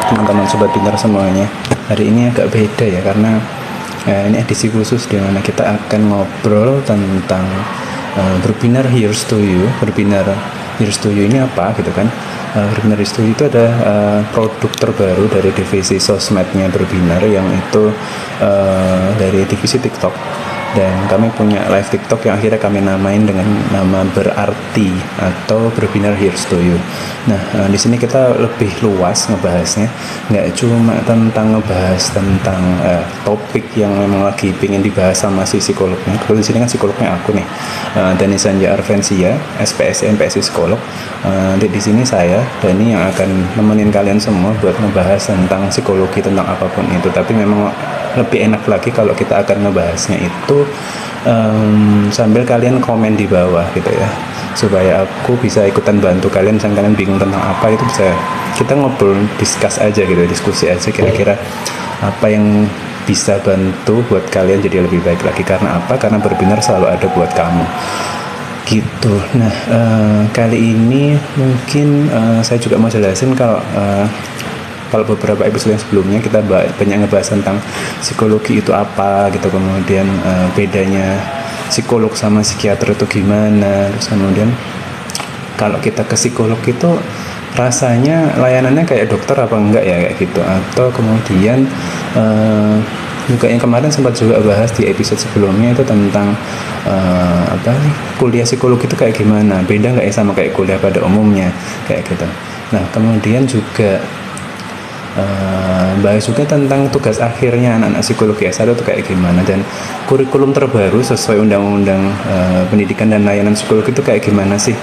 teman-teman sobat pintar semuanya. Hari ini agak beda ya, karena ini edisi khusus di mana kita akan ngobrol tentang Berbinar Here's to You. Berbinar Here's to You ini apa gitu kan? Berbinar Here's to You itu ada produk terbaru dari divisi sosmednya Berbinar, yang itu dari divisi TikTok. Dan kami punya live TikTok yang akhirnya kami namain dengan nama Berarti atau Berbinar Here's to You. Nah, di sini kita lebih luas ngebahasnya, nggak cuma tentang ngebahas tentang topik yang memang lagi pengen dibahas sama si psikolognya. Kalau di sini kan psikolognya aku nih, Dani Sanja Arvensia, SPSI MPSI psikolog. Di sini saya Dani yang akan nemenin kalian semua buat ngebahas tentang psikologi, tentang apapun itu. Tapi memang lebih enak lagi kalau kita akan ngebahasnya itu sambil kalian komen di bawah gitu ya, supaya aku bisa ikutan bantu kalian. Misalnya kalian bingung tentang apa, itu bisa kita ngobrol, discuss aja gitu, diskusi aja kira-kira apa yang bisa bantu buat kalian jadi lebih baik lagi. Karena apa? Karena Berbinar selalu ada buat kamu gitu. Nah, kali ini mungkin saya juga mau jelasin kalau beberapa episode yang sebelumnya kita banyak ngebahas tentang psikologi itu apa gitu, kemudian bedanya psikolog sama psikiater itu gimana, terus kemudian kalau kita ke psikolog itu rasanya layanannya kayak dokter apa enggak ya, kayak gitu. Atau kemudian juga yang kemarin sempat juga bahas di episode sebelumnya itu tentang kuliah psikologi itu kayak gimana, beda nggak ya sama kayak kuliah pada umumnya, kayak gitu. Nah, kemudian juga bahas juga tentang tugas akhirnya anak-anak psikologi S1 itu kayak gimana, dan kurikulum terbaru sesuai undang-undang pendidikan dan layanan psikologi itu kayak gimana sih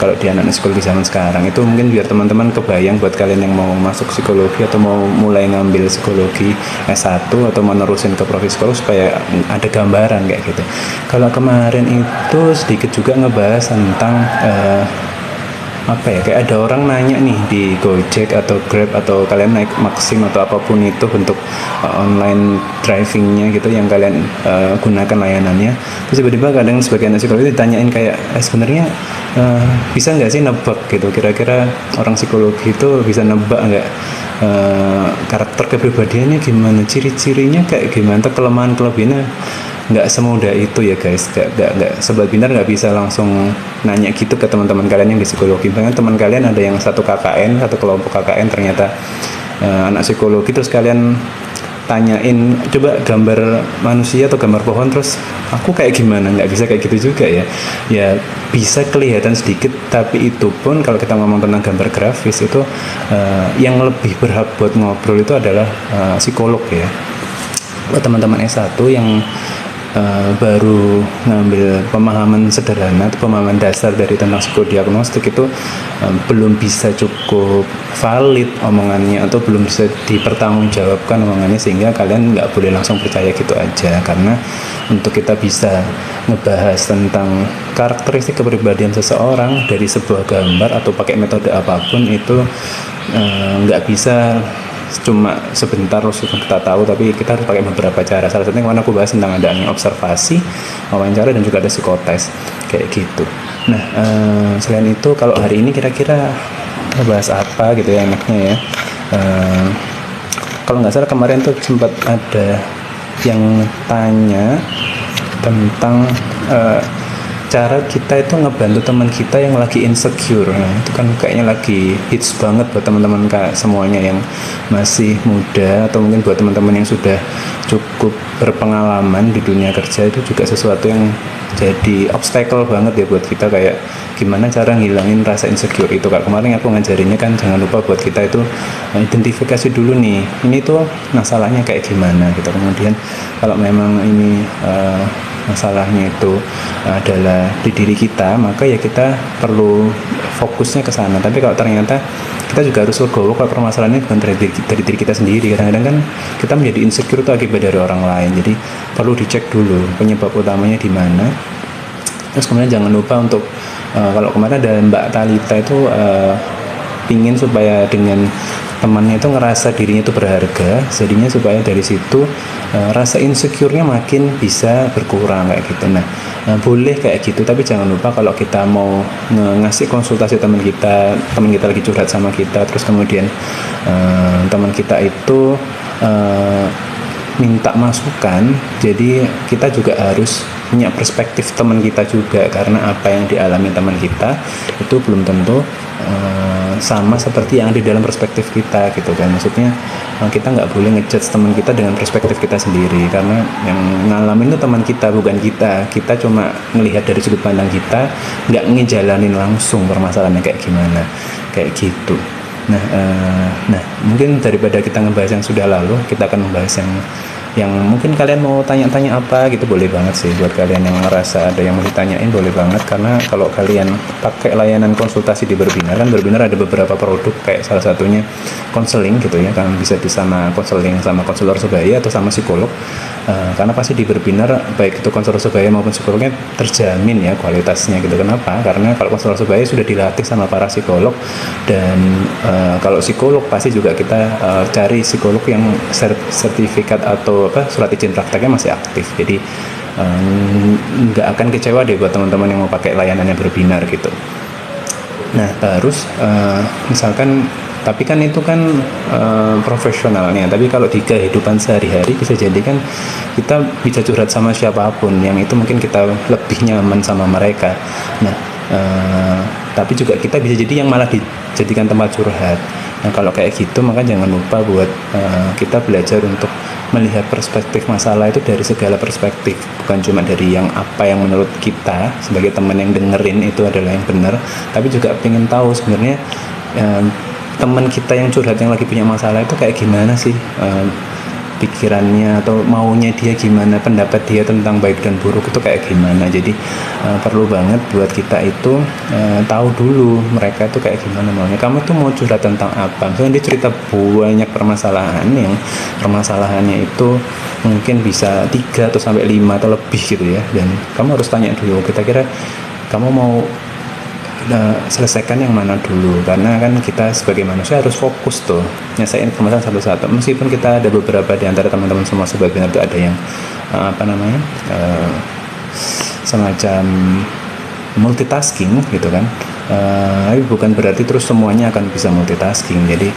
kalau di anak-anak psikologi zaman sekarang. Itu mungkin biar teman-teman kebayang buat kalian yang mau masuk psikologi atau mau mulai ngambil psikologi S1 atau mau nerusin ke profesi psikolog, supaya ada gambaran kayak gitu. Kalau kemarin itu sedikit juga ngebahas tentang kayak ada orang nanya nih di Gojek atau Grab atau kalian naik Maxim atau apapun itu bentuk online drivingnya gitu yang kalian gunakan layanannya, terus tiba-tiba kadang sebagian psikologi ditanyain kayak sebenarnya bisa nggak sih nebak gitu, kira-kira orang psikologi itu bisa nebak nggak karakter kepribadiannya gimana, ciri-cirinya kayak gimana, atau kelemahan-kelebihannya. Nggak semudah itu ya guys, nggak Sobat Binar nggak bisa langsung nanya gitu ke teman-teman kalian yang di psikologi. Misalnya teman kalian ada yang satu KKN, satu kelompok KKN ternyata anak psikologi, terus kalian tanyain coba gambar manusia atau gambar pohon, terus aku kayak gimana, nggak bisa kayak gitu juga ya bisa kelihatan sedikit, tapi itu pun kalau kita ngomong tentang gambar grafis itu yang lebih berhak buat ngobrol itu adalah psikolog ya. Buat teman-teman S1 yang baru ngambil pemahaman sederhana atau pemahaman dasar dari tentang psikodiagnostik, itu belum bisa cukup valid omongannya atau belum bisa dipertanggungjawabkan omongannya, sehingga kalian nggak boleh langsung percaya gitu aja. Karena untuk kita bisa ngebahas tentang karakteristik kepribadian seseorang dari sebuah gambar atau pakai metode apapun itu nggak bisa cuma sebentar terus kita tahu, tapi kita harus pakai beberapa cara. Salah satunya yang mana aku bahas tentang adanya observasi, wawancara, dan juga ada psikotes kayak gitu. Nah, selain itu kalau hari ini kira-kira bahas apa gitu ya enaknya ya. Kalau nggak salah kemarin tuh sempat ada yang tanya tentang cara kita itu ngebantu teman kita yang lagi insecure. Nah, itu kan kayaknya lagi hits banget buat teman-teman semuanya yang masih muda, atau mungkin buat teman-teman yang sudah cukup berpengalaman di dunia kerja. Itu juga sesuatu yang jadi obstacle banget ya buat kita, kayak gimana cara ngilangin rasa insecure itu. Kak, kemarin aku ngajarinnya kan jangan lupa buat kita itu identifikasi dulu nih, ini tuh masalahnya kayak gimana gitu. Kemudian kalau memang ini masalahnya itu adalah di diri kita, maka ya kita perlu fokusnya ke sana. Tapi kalau ternyata kita juga harus legowo kalau permasalahannya bukan dari diri kita sendiri. Kadang-kadang kan kita menjadi insecure itu akibat dari orang lain. Jadi perlu dicek dulu penyebab utamanya di mana. Terus kemudian jangan lupa untuk kalau kemarin ada Mbak Talita itu pingin supaya dengan temannya itu ngerasa dirinya itu berharga, jadinya supaya dari situ rasa insecure-nya makin bisa berkurang kayak gitu. Nah, boleh kayak gitu, tapi jangan lupa kalau kita mau ngasih konsultasi teman kita lagi curhat sama kita, terus kemudian teman kita itu minta masukan, jadi kita juga harus punya perspektif teman kita juga, karena apa yang dialami teman kita itu belum tentu sama seperti yang di dalam perspektif kita gitu kan. Maksudnya kita nggak boleh ngejudge teman kita dengan perspektif kita sendiri, karena yang ngalamin itu teman kita bukan kita cuma ngelihat dari sudut pandang kita, nggak ngejalanin langsung permasalahannya kayak gimana kayak gitu. Nah, mungkin daripada kita ngebahas yang sudah lalu, kita akan membahas yang mungkin kalian mau tanya-tanya apa gitu, boleh banget sih. Buat kalian yang ngerasa ada yang mau ditanyain, boleh banget, karena kalau kalian pakai layanan konsultasi di Berbinar, kan Berbinar ada beberapa produk, kayak salah satunya konseling gitu ya, kan bisa sama konseling sama konselor sebaya atau sama psikolog. Karena pasti di Berbinar baik itu konselor sebaya maupun psikolognya terjamin ya kualitasnya gitu. Kenapa? Karena kalau konselor sebaya sudah dilatih sama para psikolog, dan kalau psikolog pasti juga kita cari psikolog yang sertifikat atau surat izin prakteknya masih aktif. Jadi nggak akan kecewa deh buat teman-teman yang mau pakai layanannya Berbinar gitu. Nah, terus misalkan, tapi kan itu kan profesionalnya, tapi kalau di kehidupan sehari-hari bisa jadi kan kita bisa curhat sama siapapun, yang itu mungkin kita lebih nyaman sama mereka. Nah, tapi juga kita bisa jadi yang malah dijadikan tempat curhat. Nah, kalau kayak gitu, maka jangan lupa buat kita belajar untuk melihat perspektif masalah itu dari segala perspektif, bukan cuma dari yang apa yang menurut kita sebagai teman yang dengerin itu adalah yang benar, tapi juga pengen tahu sebenarnya teman kita yang curhat yang lagi punya masalah itu kayak gimana sih pikirannya, atau maunya dia gimana, pendapat dia tentang baik dan buruk itu kayak gimana. Jadi perlu banget buat kita itu tahu dulu mereka itu kayak gimana maunya. Kamu tuh mau curhat tentang apa? Misalnya dia cerita banyak permasalahan, yang permasalahannya itu mungkin bisa 3 atau sampai 5 atau lebih gitu ya, dan kamu harus tanya dulu, kira-kira kamu mau selesaikan yang mana dulu, karena kan kita sebagai manusia harus fokus tuh nyelesain permasalahan satu-satu. Meskipun kita ada beberapa di antara teman-teman semua sebagian itu ada yang semacam multitasking gitu kan, tapi bukan berarti terus semuanya akan bisa multitasking. Jadi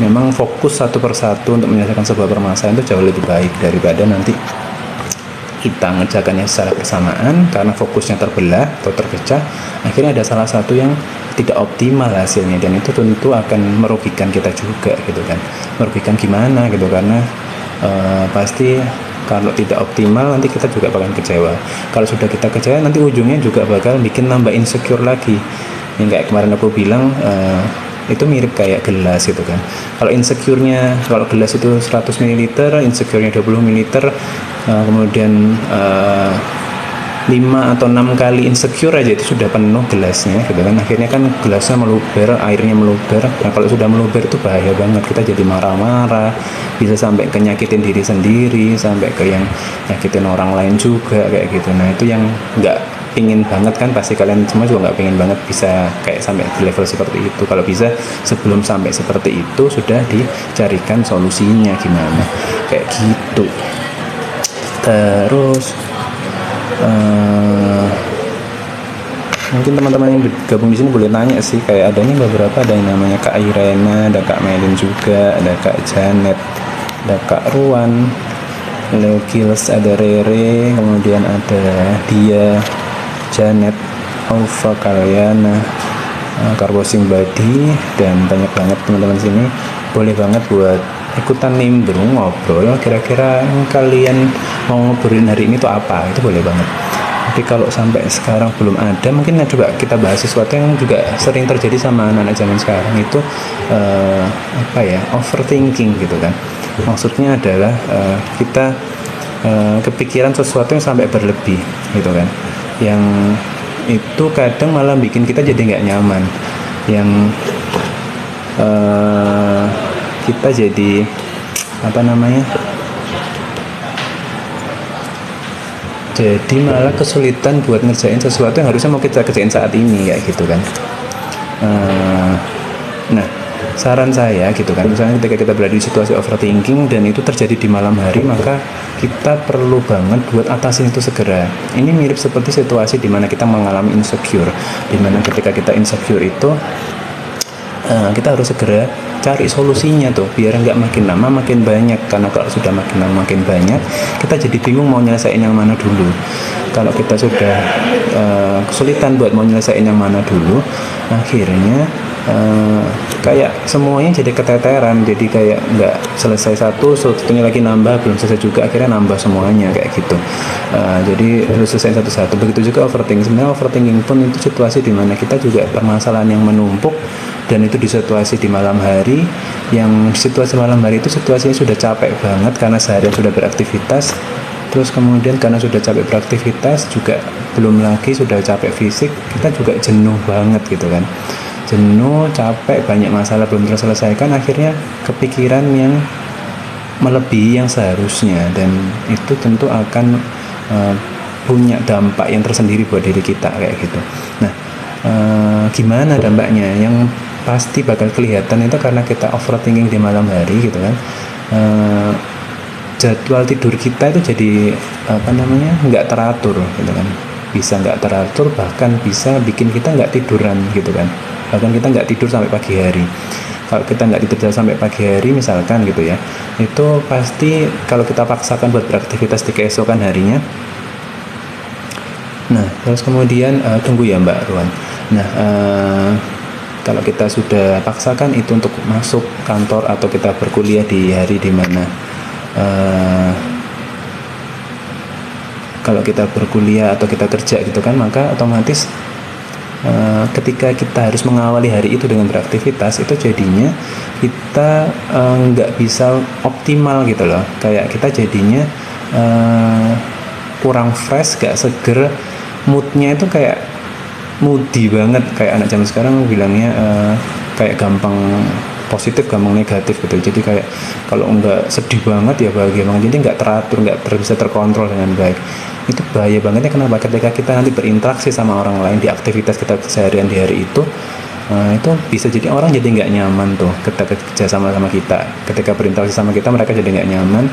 memang fokus satu persatu untuk menyelesaikan sebuah permasalahan itu jauh lebih baik daripada nanti kita ngerjakannya secara bersamaan, karena fokusnya terbelah atau terpecah, akhirnya ada salah satu yang tidak optimal hasilnya, dan itu tentu akan merugikan kita juga gitu kan. Merugikan gimana gitu, karena pasti kalau tidak optimal nanti kita juga bakal kecewa. Kalau sudah kita kecewa, nanti ujungnya juga bakal bikin nambah insecure lagi. Yang kayak kemarin aku bilang, itu mirip kayak gelas gitu kan. Kalau insecure-nya, kalau gelas itu 100 ml, insecure-nya 20 ml, kemudian 5 atau 6 kali insecure aja itu sudah penuh gelasnya gitu kan. Akhirnya kan gelasnya meluber, airnya meluber. Nah, kalau sudah meluber itu bahaya banget, kita jadi marah-marah, bisa sampai ke nyakitin diri sendiri, sampai ke yang nyakitin orang lain juga kayak gitu. Nah, itu yang nggak pingin banget kan, pasti kalian semua juga nggak pingin banget bisa kayak sampai di level seperti itu. Kalau bisa sebelum sampai seperti itu sudah dicarikan solusinya gimana kayak gitu. Terus mungkin teman-teman yang gabung di sini boleh tanya sih, kayak ada nih beberapa, ada yang namanya Kak Irena, ada Kak Melin juga, ada Kak Janet, ada Kak Ruan, Leokils, ada Rere, kemudian ada Dia, Janet, Alfa, Kalyana, Karbosing Badi, dan banyak banget teman-teman sini. Boleh banget buat ikutan nimbrung ngobrol, kira-kira yang kalian mau ngobrolin hari ini tuh apa, itu boleh banget. Tapi kalau sampai sekarang belum ada, mungkin coba kita bahas sesuatu yang juga sering terjadi sama anak-anak zaman sekarang itu overthinking gitu kan. Maksudnya adalah kita kepikiran sesuatu yang sampai berlebih gitu kan, yang itu kadang malah bikin kita jadi nggak nyaman, yang kita jadi jadi malah kesulitan buat ngerjain sesuatu yang harusnya mau kita kerjain saat ini kayak gitu kan. Nah, saran saya gitu kan, misalnya ketika kita berada di situasi overthinking dan itu terjadi di malam hari, maka kita perlu banget buat atasin itu segera. Ini mirip seperti situasi di mana kita mengalami insecure, di mana ketika kita insecure itu kita harus segera cari solusinya tuh, biar nggak makin lama makin banyak. Karena kalau sudah makin lama makin banyak, kita jadi bingung mau nyelesain yang mana dulu. Kalau kita sudah kesulitan buat mau nyelesain yang mana dulu, akhirnya kayak semuanya jadi keteteran, jadi kayak nggak selesai satunya lagi nambah, belum selesai juga, akhirnya nambah semuanya kayak gitu. Jadi harus selesai satu-satu. Begitu juga overthinking. Sebenarnya overthinking pun itu situasi di mana kita juga permasalahan yang menumpuk, dan itu di situasi di malam hari, yang situasi malam hari itu situasinya sudah capek banget karena seharian sudah beraktivitas. Terus kemudian karena sudah capek beraktivitas juga, belum lagi sudah capek fisik, kita juga jenuh banget gitu kan. Jenuh, capek, banyak masalah belum terselesaikan, akhirnya kepikiran yang melebihi yang seharusnya, dan itu tentu akan punya dampak yang tersendiri buat diri kita kayak gitu. Nah, gimana dampaknya? Yang pasti bakal kelihatan itu karena kita overthinking di malam hari gitu kan. Jadwal tidur kita itu jadi nggak teratur gitu kan, bisa nggak teratur, bahkan bisa bikin kita nggak tiduran gitu kan, bahkan kita nggak tidur sampai pagi hari. Kalau kita nggak tidur sampai pagi hari misalkan gitu ya, itu pasti kalau kita paksakan buat beraktivitas di keesokan harinya. Nah, terus kemudian tunggu ya Mbak Ruan. Nah, kalau kita sudah paksakan itu untuk masuk kantor atau kita berkuliah di hari di mana kalau kita berkuliah atau kita kerja gitu kan, maka otomatis ketika kita harus mengawali hari itu dengan beraktivitas, itu jadinya kita nggak bisa optimal gitu loh. Kayak kita jadinya kurang fresh, gak seger, moodnya itu kayak moody banget, kayak anak zaman sekarang bilangnya kayak gampang positif, gampang negatif gitu. Jadi kayak kalau nggak sedih banget ya bahagia banget, jadi nggak teratur, nggak bisa terkontrol dengan baik. Itu bahaya bangetnya. Kenapa? Ketika kita nanti berinteraksi sama orang lain di aktivitas kita seharian di hari itu bisa jadi orang jadi nggak nyaman tuh ketika kerja sama kita. Ketika berinteraksi sama kita, mereka jadi nggak nyaman.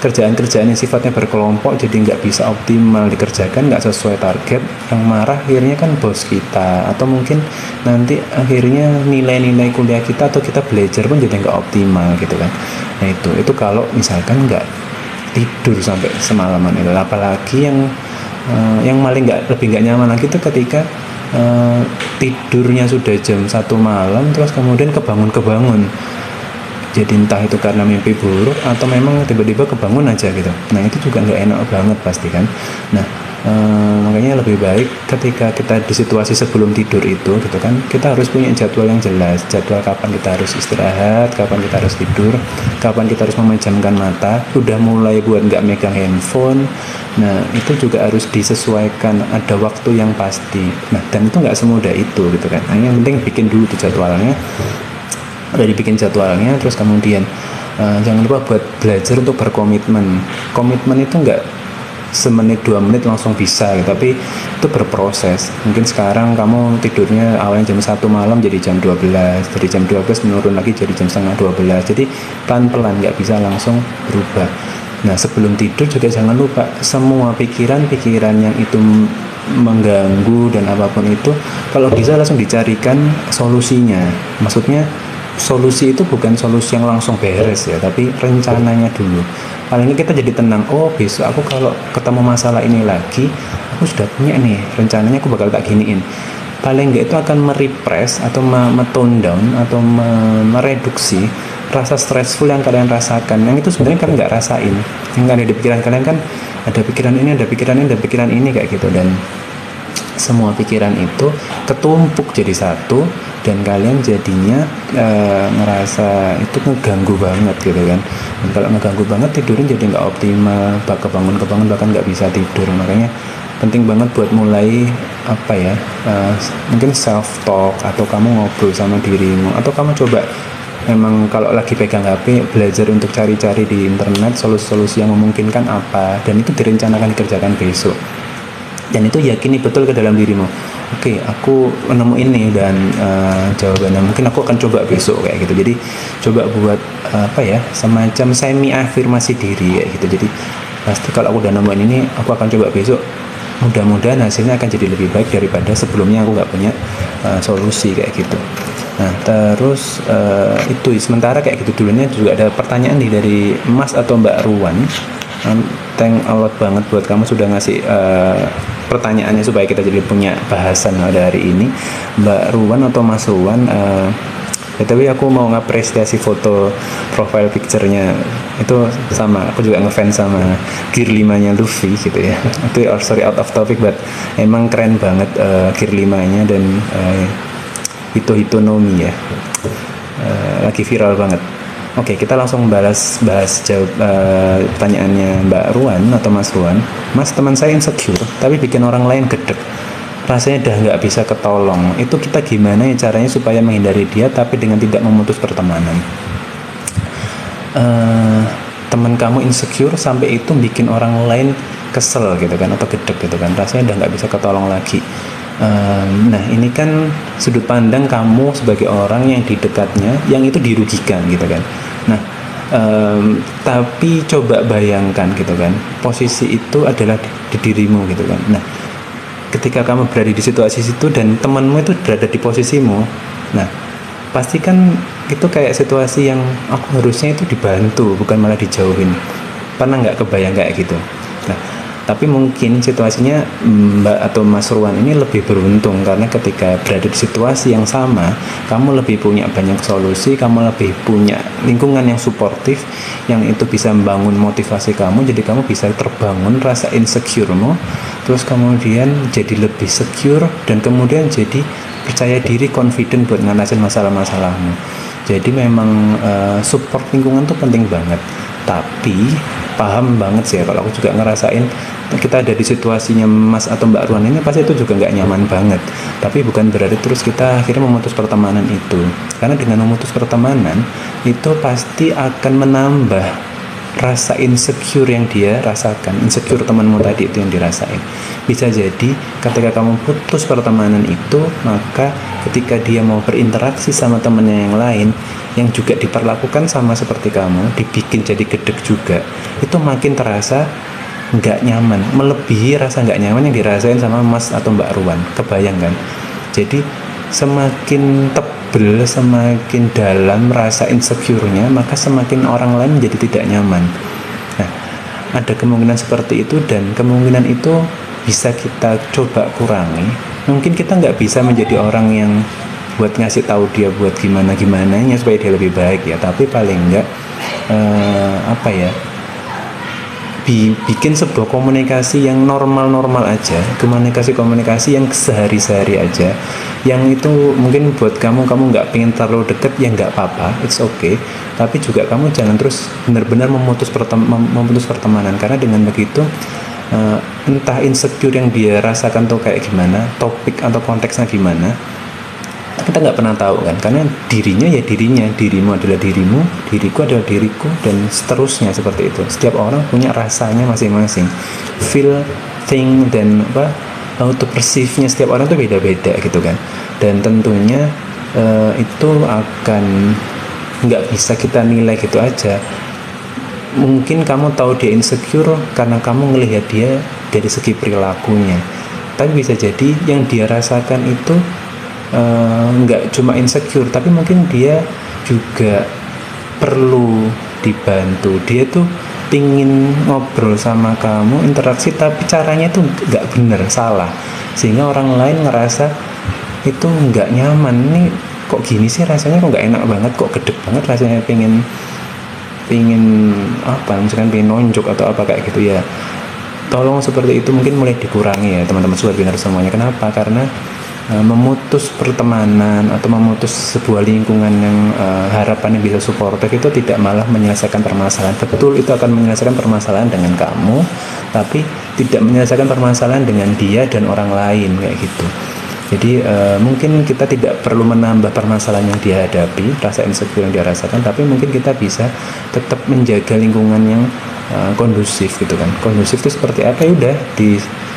Kerjaan-kerjaan yang sifatnya berkelompok jadi nggak bisa optimal dikerjakan, nggak sesuai target. Yang marah akhirnya kan bos kita, atau mungkin nanti akhirnya nilai-nilai kuliah kita atau kita belajar pun jadi nggak optimal gitu kan. Nah itu kalau misalkan nggak tidur sampai semalaman itu. Apalagi yang paling lebih nggak nyaman lagi itu ketika tidurnya sudah jam 1 malam terus kemudian kebangun. Jadi entah itu karena mimpi buruk atau memang tiba-tiba kebangun aja gitu. Nah itu juga nggak enak banget pasti kan. Nah makanya lebih baik ketika kita di situasi sebelum tidur itu gitu kan, kita harus punya jadwal yang jelas. Jadwal kapan kita harus istirahat, kapan kita harus tidur, kapan kita harus memejamkan mata. Udah mulai buat nggak megang handphone. Nah itu juga harus disesuaikan, ada waktu yang pasti. Nah dan itu nggak semudah itu gitu kan. Nah yang penting bikin dulu tuh jadwalnya. Udah dibikin jadwalnya, terus kemudian jangan lupa buat belajar untuk berkomitmen. Komitmen itu nggak semenit 2 menit langsung bisa gitu, tapi itu berproses. Mungkin sekarang kamu tidurnya awalnya jam 1 malam jadi jam 12, dari jam 12 menurun lagi jadi jam setengah 12. Jadi pelan-pelan, nggak bisa langsung berubah. Nah sebelum tidur juga jangan lupa semua pikiran-pikiran yang itu mengganggu dan apapun itu, kalau bisa langsung dicarikan solusinya. Maksudnya solusi itu bukan solusi yang langsung beres ya, tapi rencananya dulu. Paling ini kita jadi tenang, oh besok aku kalau ketemu masalah ini lagi, aku sudah punya nih rencananya, aku bakal tak giniin. Paling enggak itu akan merepress atau tone down atau mereduksi rasa stressful yang kalian rasakan. Yang itu sebenarnya kalian nggak rasain. Yang ada di pikiran kalian kan ada pikiran ini, ada pikiran ini, ada pikiran ini kayak gitu, dan semua pikiran itu ketumpuk jadi satu, dan kalian jadinya ngerasa itu ngeganggu banget gitu kan. Dan kalau ngeganggu banget, tidurnya jadi nggak optimal, kebangun bahkan nggak bisa tidur. Makanya penting banget buat mulai mungkin self talk, atau kamu ngobrol sama dirimu, atau kamu coba memang kalau lagi pegang HP belajar untuk cari-cari di internet solusi-solusi yang memungkinkan apa, dan itu direncanakan dikerjakan besok. Dan itu yakini betul ke dalam dirimu, oke, aku nemu ini dan jawabannya mungkin aku akan coba besok kayak gitu. Jadi coba buat apa ya, semacam semi afirmasi diri kayak gitu. Jadi pasti kalau aku udah nemuin ini, aku akan coba besok. Mudah-mudahan hasilnya akan jadi lebih baik daripada sebelumnya aku nggak punya solusi kayak gitu. Nah terus itu sementara kayak gitu dulunya. Juga ada pertanyaan nih dari Mas atau Mbak Ruan. Thank a lot banget buat kamu sudah ngasih pertanyaannya supaya kita jadi punya bahasan pada hari ini. Mbak Ruan atau Mas Ruan, tapi aku mau ngapresiasi foto profile picture-nya itu sama. Aku juga ngefans sama Gear 5-nya Luffy gitu ya. Itu sorry out of topic, but emang keren banget Gear 5-nya dan Hito Nomi ya. Lagi viral banget. Oke, kita langsung bahas jawab pertanyaannya Mbak Ruan atau Mas Ruan. Mas, teman saya insecure tapi bikin orang lain gedek, rasanya udah nggak bisa ketolong. Itu kita gimana ya caranya supaya menghindari dia tapi dengan tidak memutus pertemanan? Teman kamu insecure sampai itu bikin orang lain kesel gitu kan, atau gedek gitu kan, rasanya udah nggak bisa ketolong lagi. Nah ini kan sudut pandang kamu sebagai orang yang di dekatnya yang itu dirugikan gitu kan. Nah tapi coba bayangkan gitu kan, posisi itu adalah di dirimu gitu kan. Nah ketika kamu berada di situasi itu dan temanmu itu berada di posisimu, nah pasti kan itu kayak situasi yang aku harusnya itu dibantu bukan malah dijauhin. Pernah nggak kebayang kayak gitu? Nah tapi mungkin situasinya Mbak atau Mas Ruan ini lebih beruntung karena ketika berada di situasi yang sama, kamu lebih punya banyak solusi, kamu lebih punya lingkungan yang suportif, yang itu bisa membangun motivasi kamu, jadi kamu bisa terbangun rasa insecure-mu, terus kemudian jadi lebih secure dan kemudian jadi percaya diri, confident buat ngatasin masalah-masalahmu. Jadi memang support lingkungan tuh penting banget. Tapi paham banget sih ya, kalau aku juga ngerasain kita ada di situasinya Mas atau Mbak Ruan ini, pasti itu juga nggak nyaman banget. Tapi bukan berarti terus kita akhirnya memutus pertemanan itu, karena dengan memutus pertemanan itu pasti akan menambah rasa insecure yang dia rasakan. Insecure temanmu tadi itu yang dirasain. Bisa jadi ketika kamu putus pertemanan itu, maka ketika dia mau berinteraksi sama temennya yang lain yang juga diperlakukan sama seperti kamu, dibikin jadi gedek juga, itu makin terasa nggak nyaman, melebihi rasa nggak nyaman yang dirasain sama Mas atau Mbak Ruan. Kebayang kan? Jadi semakin tebel, semakin dalam rasa insecure-nya, maka semakin orang lain menjadi tidak nyaman. Nah, ada kemungkinan seperti itu, dan kemungkinan itu bisa kita coba kurangi. Mungkin kita nggak bisa menjadi orang yang buat ngasih tahu dia buat gimana-gimananya supaya dia lebih baik ya, tapi paling nggak bikin sebuah komunikasi yang normal-normal aja, komunikasi yang sehari-sehari aja, yang itu mungkin buat kamu nggak pengen terlalu deket ya nggak apa-apa, it's okay, tapi juga kamu jangan terus benar-benar memutus pertemanan, karena dengan begitu entah insecure yang dia rasakan tuh kayak gimana, topik atau konteksnya gimana, kita nggak pernah tahu kan, karena dirinya ya dirinya, dirimu adalah dirimu, diriku adalah diriku, dan seterusnya seperti itu. Setiap orang punya rasanya masing-masing, feel, think, dan how to perceive-nya setiap orang tuh beda-beda gitu kan. Dan tentunya itu akan nggak bisa kita nilai gitu aja. Mungkin kamu tahu dia insecure karena kamu ngelihat dia dari segi perilakunya, tapi bisa jadi yang dia rasakan itu nggak cuma insecure, tapi mungkin dia juga perlu dibantu. Dia tuh pingin ngobrol sama kamu, interaksi, tapi caranya tuh nggak bener, salah, sehingga orang lain ngerasa itu nggak nyaman. Ini kok gini sih rasanya, kok nggak enak banget, kok gedek banget rasanya, pingin misalkan pingin nonjok atau apa kayak gitu ya. Tolong seperti itu mungkin mulai dikurangi ya teman-teman webinar semuanya. Kenapa? Karena memutus pertemanan atau memutus sebuah lingkungan yang harapannya bisa suportif itu tidak malah menyelesaikan permasalahan. Betul, itu akan menyelesaikan permasalahan dengan kamu, tapi tidak menyelesaikan permasalahan dengan dia dan orang lain kayak gitu. Jadi mungkin kita tidak perlu menambah permasalahan yang dia hadapi, rasa insecure yang dia rasakan, tapi mungkin kita bisa tetap menjaga lingkungan yang kondusif gitu kan. Kondusif itu seperti apa? Ya udah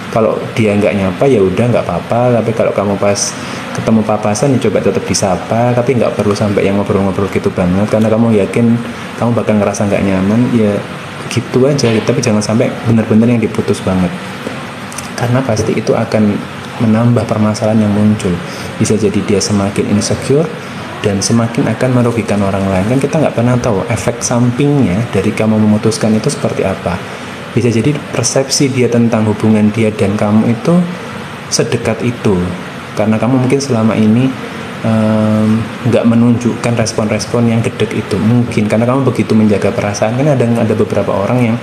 Kalau dia nggak nyapa ya udah nggak apa-apa, tapi kalau kamu pas ketemu papasan ya coba tetap disapa, tapi nggak perlu sampai yang ngobrol-ngobrol gitu banget, karena kamu yakin kamu bakal ngerasa nggak nyaman, ya gitu aja. Tapi jangan sampai benar-benar yang diputus banget, karena pasti itu akan menambah permasalahan yang muncul. Bisa jadi dia semakin insecure dan semakin akan merugikan orang lain. Kan kita nggak pernah tahu efek sampingnya dari kamu memutuskan itu seperti apa. Bisa jadi persepsi dia tentang hubungan dia dan kamu itu sedekat itu, karena kamu mungkin selama ini nggak menunjukkan respon-respon yang gedek itu, mungkin karena kamu begitu menjaga perasaan. Kan ada beberapa orang yang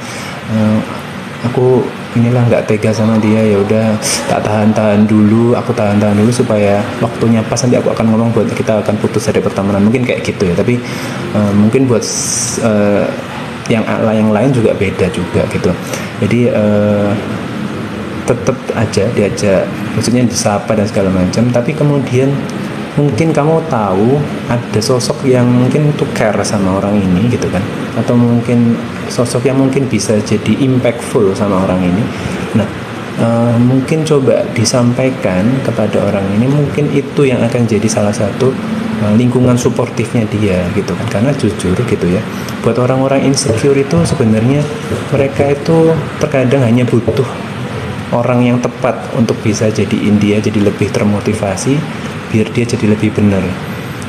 aku inilah nggak tega sama dia, ya udah tak tahan-tahan dulu, aku tahan-tahan dulu supaya waktunya pas nanti aku akan ngomong buat kita akan putus dari pertemanan, mungkin kayak gitu ya. Tapi mungkin buat yang lain juga beda juga gitu. Jadi tetap aja diajak, maksudnya disapa dan segala macam, tapi kemudian mungkin kamu tahu ada sosok yang mungkin tuh care sama orang ini gitu kan, atau mungkin sosok yang mungkin bisa jadi impactful sama orang ini. Nah, mungkin coba disampaikan kepada orang ini, mungkin itu yang akan jadi salah satu lingkungan suportifnya dia gitu kan. Karena jujur gitu ya, buat orang-orang insecure itu sebenarnya mereka itu terkadang hanya butuh orang yang tepat untuk bisa jadiin dia jadi lebih termotivasi, biar dia jadi lebih benar.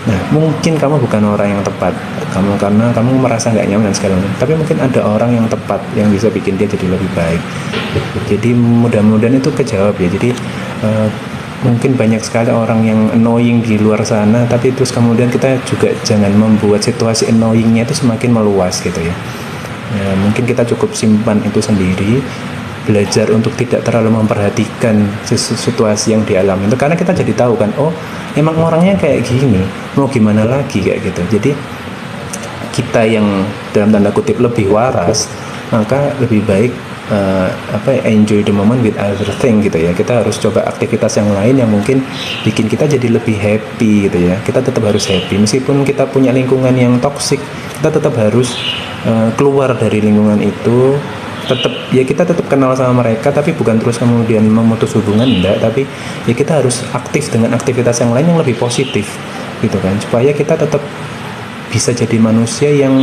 Nah, mungkin kamu bukan orang yang tepat, karena kamu merasa nggak nyaman dan segala macam, tapi mungkin ada orang yang tepat yang bisa bikin dia jadi lebih baik. Jadi mudah-mudahan itu kejawab ya. Jadi mungkin banyak sekali orang yang annoying di luar sana, tapi terus kemudian kita juga jangan membuat situasi annoyingnya itu semakin meluas gitu ya. Mungkin kita cukup simpan itu sendiri, belajar untuk tidak terlalu memperhatikan situasi yang dialami itu, karena kita jadi tahu kan, oh emang orangnya kayak gini, mau gimana lagi kayak gitu. Jadi kita yang dalam tanda kutip lebih waras, maka lebih baik enjoy the moment with other thing gitu ya. Kita harus coba aktivitas yang lain yang mungkin bikin kita jadi lebih happy gitu ya. Kita tetap harus happy meskipun kita punya lingkungan yang toksik, kita tetap harus keluar dari lingkungan itu. Kita tetap kenal sama mereka, tapi bukan terus kemudian memutus hubungan, enggak, tapi ya kita harus aktif dengan aktivitas yang lain yang lebih positif gitu kan, supaya kita tetap bisa jadi manusia yang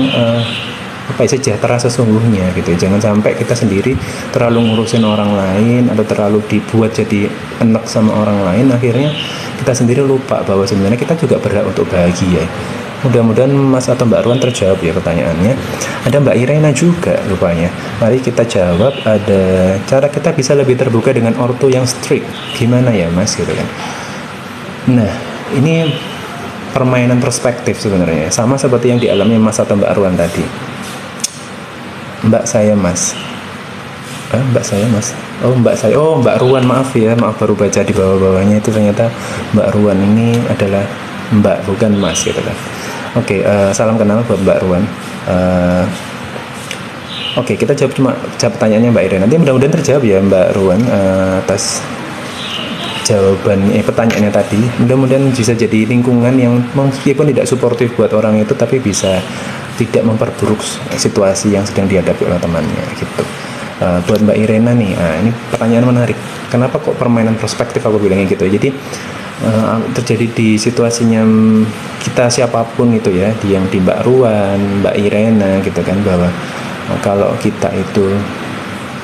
sejahtera sesungguhnya gitu. Jangan sampai kita sendiri terlalu ngurusin orang lain atau terlalu dibuat jadi enak sama orang lain, akhirnya kita sendiri lupa bahwa sebenarnya kita juga berhak untuk bahagia. Mudah-mudahan Mas atau Mbak Ruan terjawab ya pertanyaannya. Ada Mbak Irena juga rupanya. Mari kita jawab. Ada cara kita bisa lebih terbuka dengan ortu yang strict, gimana ya Mas gitu kan. Nah, ini permainan perspektif sebenarnya, sama seperti yang dialami Mas atau Mbak Ruan tadi. Mbak saya Mas. Mbak saya Mas. Mbak Ruan, maaf baru baca di bawah-bawahnya itu ternyata Mbak Ruan ini adalah Mbak, bukan Mas gitu kan. Oke, salam kenal buat Mbak Ruan. Oke, kita jawab pertanyaannya Mbak Irena. Nanti mudah-mudahan terjawab ya Mbak Ruan atas jawabannya pertanyaannya tadi. Mudah-mudahan bisa jadi lingkungan yang meskipun tidak suportif buat orang itu, tapi bisa tidak memperburuk situasi yang sedang dihadapi oleh temannya gitu. Buat Mbak Irena nih, ini pertanyaan menarik. Kenapa kok permainan perspektif aku bilangnya gitu? Jadi terjadi di situasinya kita siapapun itu ya, yang di Mbak Ruan, Mbak Irena gitu kan, bahwa kalau kita itu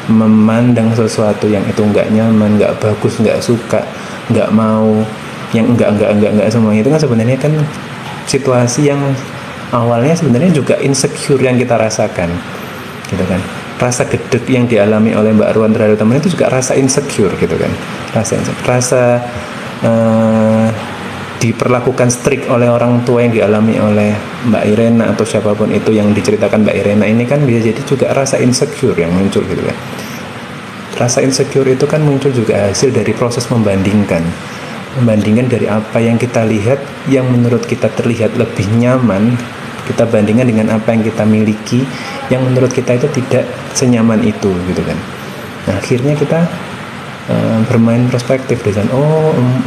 memandang sesuatu yang itu nggak nyaman, nggak bagus, nggak suka, nggak mau, yang enggak semuanya itu kan sebenarnya kan situasi yang awalnya sebenarnya juga insecure yang kita rasakan gitu kan. Rasa gedek yang dialami oleh Mbak Ruan terhadap teman itu juga rasa insecure gitu kan, rasa diperlakukan strict oleh orang tua yang dialami oleh Mbak Irena atau siapapun itu yang diceritakan Mbak Irena ini kan bisa jadi juga rasa insecure yang muncul gitu kan. Rasa insecure itu kan muncul juga hasil dari proses membandingkan dari apa yang kita lihat yang menurut kita terlihat lebih nyaman, kita bandingkan dengan apa yang kita miliki yang menurut kita itu tidak senyaman itu gitu kan. Nah, akhirnya kita bermain perspektif dengan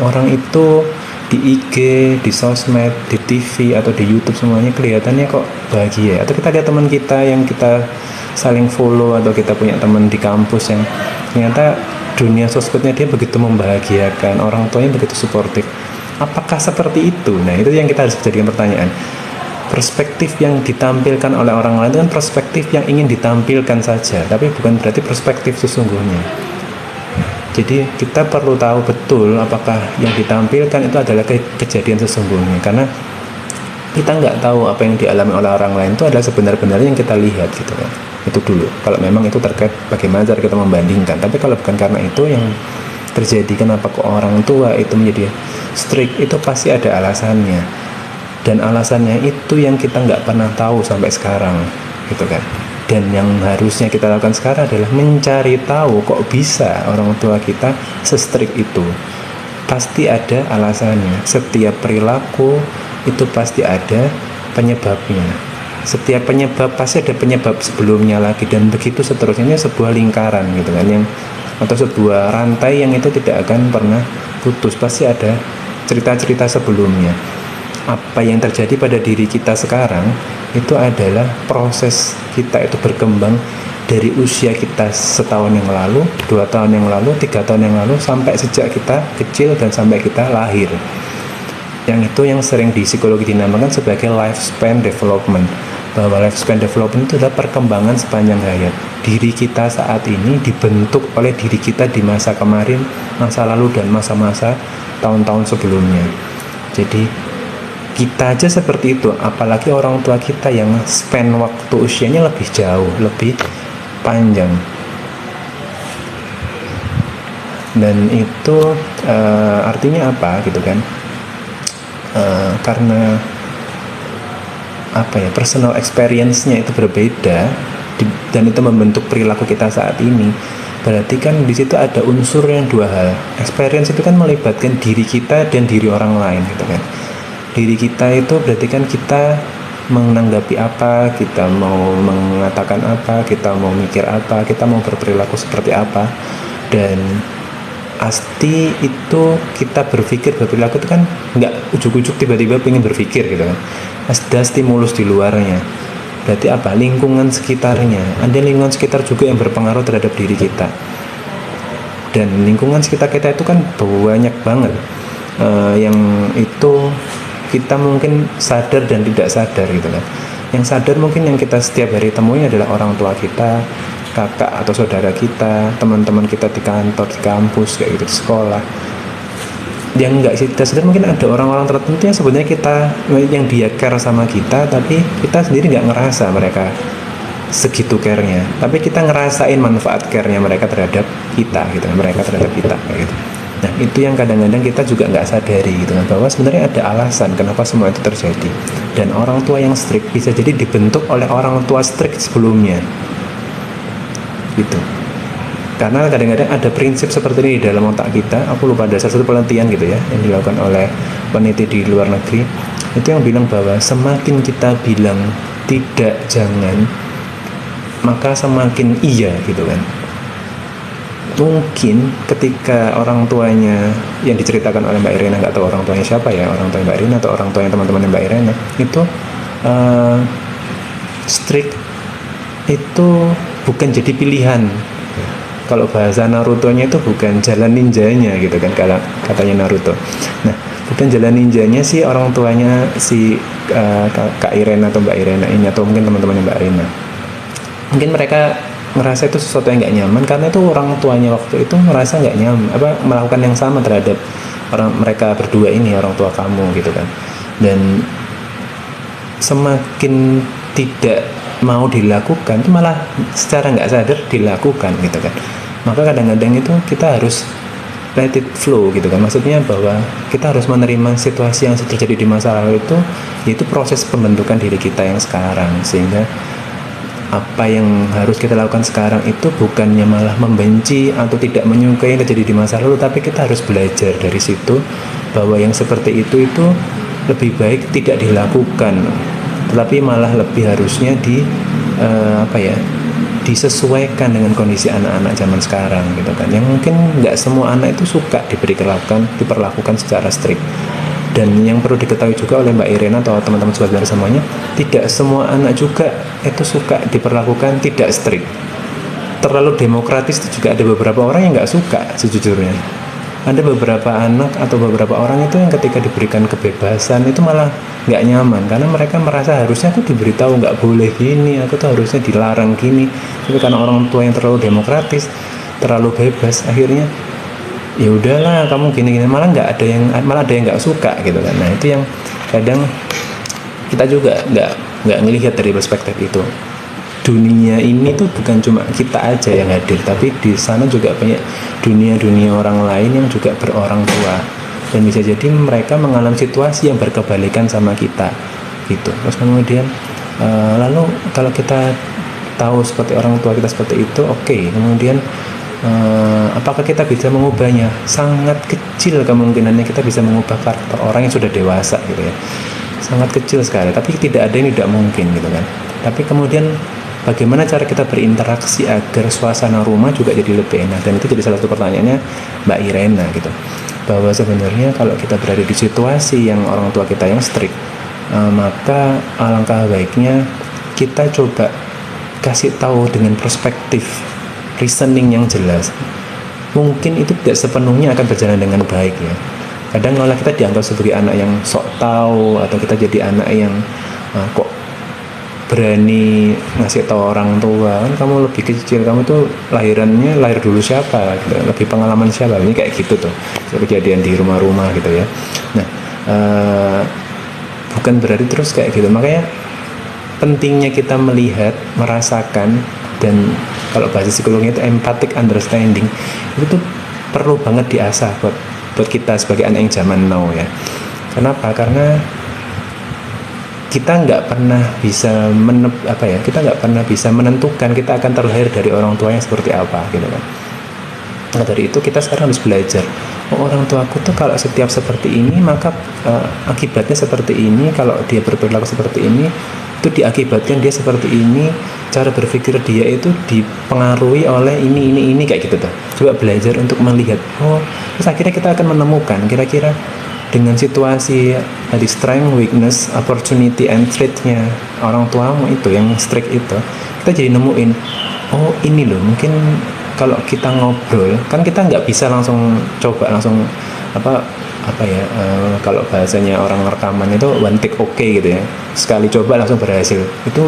orang itu di IG, di sosmed, di TV atau di YouTube semuanya kelihatannya kok bahagia. Atau kita lihat teman kita yang kita saling follow, atau kita punya teman di kampus yang ternyata dunia sosmednya dia begitu membahagiakan, orang tuanya begitu suportif. Apakah seperti itu? Nah, itu yang kita harus jadikan pertanyaan. Perspektif yang ditampilkan oleh orang lain itu kan perspektif yang ingin ditampilkan saja, tapi bukan berarti perspektif sesungguhnya. Jadi kita perlu tahu betul apakah yang ditampilkan itu adalah kejadian sesungguhnya, karena kita nggak tahu apa yang dialami oleh orang lain itu adalah sebenar-benarnya yang kita lihat gitu kan. Itu dulu, kalau memang itu terkait bagaimana cara kita membandingkan. Tapi kalau bukan karena itu yang terjadi, kenapa kok orang tua itu menjadi strict, itu pasti ada alasannya, dan alasannya itu yang kita nggak pernah tahu sampai sekarang gitu kan. Dan yang harusnya kita lakukan sekarang adalah mencari tahu kok bisa orang tua kita se-strict itu. Pasti ada alasannya. Setiap perilaku itu pasti ada penyebabnya. Setiap penyebab pasti ada penyebab sebelumnya lagi, dan begitu seterusnya. Ini sebuah lingkaran gitu kan, yang atau sebuah rantai yang itu tidak akan pernah putus. Pasti ada cerita-cerita sebelumnya. Apa yang terjadi pada diri kita sekarang itu adalah proses kita itu berkembang dari usia kita setahun yang lalu, 2 tahun yang lalu, 3 tahun yang lalu, sampai sejak kita kecil dan sampai kita lahir. Yang itu yang sering di psikologi dinamakan sebagai lifespan development, bahwa lifespan development itu adalah perkembangan sepanjang hayat. Diri kita saat ini dibentuk oleh diri kita di masa kemarin, masa lalu, dan masa-masa tahun-tahun sebelumnya. Jadi kita aja seperti itu, apalagi orang tua kita yang span waktu usianya lebih jauh, lebih panjang. Dan itu artinya apa gitu kan? Karena apa ya, personal experience-nya itu berbeda, dan itu membentuk perilaku kita saat ini. Berarti kan di situ ada unsur yang 2 hal. Experience itu kan melibatkan diri kita dan diri orang lain gitu kan. Diri kita itu berarti kan kita menanggapi apa, kita mau mengatakan apa, kita mau mikir apa, kita mau berperilaku seperti apa. Dan pasti itu kita berperilaku itu kan nggak ujuk-ujuk tiba-tiba pengen berpikir gitu kan. Ada stimulus di luarnya. Berarti apa? Lingkungan sekitarnya. Ada lingkungan sekitar juga yang berpengaruh terhadap diri kita. Dan lingkungan sekitar kita itu kan banyak banget, yang itu kita mungkin sadar dan tidak sadar gitu kan. Yang sadar mungkin yang kita setiap hari temui adalah orang tua kita, kakak atau saudara kita, teman-teman kita di kantor, di kampus, kayak gitu, di sekolah. Yang enggak kita sadar mungkin ada orang-orang tertentu yang sebenarnya kita, yang dia care sama kita, tapi kita sendiri nggak ngerasa mereka segitu care-nya, tapi kita ngerasain manfaat care-nya mereka terhadap kita gitu, mereka terhadap kita kayak gitu. Nah, itu yang kadang-kadang kita juga nggak sadari gitu kan, bahwa sebenarnya ada alasan kenapa semua itu terjadi. Dan orang tua yang strict bisa jadi dibentuk oleh orang tua strict sebelumnya gitu. Karena kadang-kadang ada prinsip seperti ini di dalam otak kita. Aku lupa, ada salah satu penelitian gitu ya yang dilakukan oleh peneliti di luar negeri, itu yang bilang bahwa semakin kita bilang tidak, jangan, maka semakin iya gitu kan. Mungkin ketika orang tuanya yang diceritakan oleh Mbak Irena, nggak tahu orang tuanya siapa ya, orang tua Mbak Irena atau orang tuanya teman-teman Mbak Irena, itu strict itu bukan jadi pilihan. Kalau bahasa Naruto-nya itu bukan jalan ninjanya gitu kan, kalau katanya Naruto. Nah, bukan jalan ninjanya sih orang tuanya si Kak Irena atau Mbak Irena ini, atau mungkin teman-teman Mbak Irena. Mungkin mereka ngerasa itu sesuatu yang nggak nyaman karena itu orang tuanya waktu itu ngerasa nggak nyaman, melakukan yang sama terhadap mereka berdua ini, orang tua kamu gitu kan. Dan semakin tidak mau dilakukan itu malah secara nggak sadar dilakukan gitu kan. Maka kadang-kadang itu kita harus let it flow gitu kan, maksudnya bahwa kita harus menerima situasi yang terjadi di masa lalu itu, yaitu proses pembentukan diri kita yang sekarang. Sehingga apa yang harus kita lakukan sekarang itu bukannya malah membenci atau tidak menyukai yang terjadi di masa lalu, tapi kita harus belajar dari situ bahwa yang seperti itu lebih baik tidak dilakukan, tetapi malah lebih harusnya disesuaikan dengan kondisi anak-anak zaman sekarang gitu kan. Yang mungkin nggak semua anak itu suka diperlakukan secara strict. Dan yang perlu diketahui juga oleh Mbak Irena atau teman-teman saudara semuanya, tidak semua anak juga itu suka diperlakukan tidak strict. terlalu demokratis itu juga ada beberapa orang yang nggak suka sejujurnya. Ada beberapa anak atau beberapa orang itu yang ketika diberikan kebebasan itu malah nggak nyaman, karena mereka merasa harusnya aku diberitahu nggak boleh gini, aku tuh harusnya dilarang gini. Tapi karena orang tua yang terlalu demokratis, terlalu bebas, akhirnya ya udahlah kamu gini-gini, malah ada yang nggak suka gitu kan. Nah itu yang kadang kita juga nggak ngelihat dari perspektif itu. Dunia ini tuh bukan cuma kita aja yang hadir, tapi di sana juga banyak dunia orang lain yang juga berorang tua, dan bisa jadi mereka mengalami situasi yang berkebalikan sama kita gitu. Terus kemudian lalu kalau kita tahu seperti orang tua kita seperti itu, oke. Kemudian apakah kita bisa mengubahnya? Sangat kecil kemungkinannya kita bisa mengubah karakter orang yang sudah dewasa gitu ya, sangat kecil sekali. Tapi tidak ada yang tidak mungkin gitu kan. Tapi kemudian bagaimana cara kita berinteraksi agar suasana rumah juga jadi lebih enak? Dan itu jadi salah satu pertanyaannya Mbak Irena gitu, bahwa sebenarnya kalau kita berada di situasi yang orang tua kita yang strict, maka alangkah baiknya kita coba kasih tahu dengan perspektif reasoning yang jelas. Mungkin itu tidak sepenuhnya akan berjalan dengan baik ya. Kadang malah kita dianggap sebagai anak yang sok tahu, atau kita jadi anak yang kok berani ngasih tahu orang tua, kan kamu lebih kecil, kamu tuh lahir dulu siapa gitu, lebih pengalaman siapa, ini kayak gitu tuh kejadian di rumah-rumah gitu ya. Nah bukan berarti terus kayak gitu. Makanya pentingnya kita melihat, merasakan, dan kalau bahasa psikologinya itu empathic understanding, itu tuh perlu banget diasah buat kita sebagai anak yang zaman now ya. Kenapa? Karena kita nggak pernah bisa menentukan kita akan terlahir dari orang tua yang seperti apa gitu kan. Nah dari itu kita sekarang harus belajar, orang tuaku tuh kalau setiap seperti ini maka akibatnya seperti ini, kalau dia berperilaku seperti ini itu diakibatkan dia seperti ini, cara berpikir dia itu dipengaruhi oleh ini kayak gitu tuh. Coba belajar untuk melihat, terus akhirnya kita akan menemukan kira-kira dengan situasi dari strength, weakness, opportunity, and threat-nya orang tuamu itu yang strict itu, kita jadi nemuin, ini loh, mungkin kalau kita ngobrol, kan kita nggak bisa langsung kalau bahasanya orang rekaman itu one take gitu ya, sekali coba langsung berhasil, itu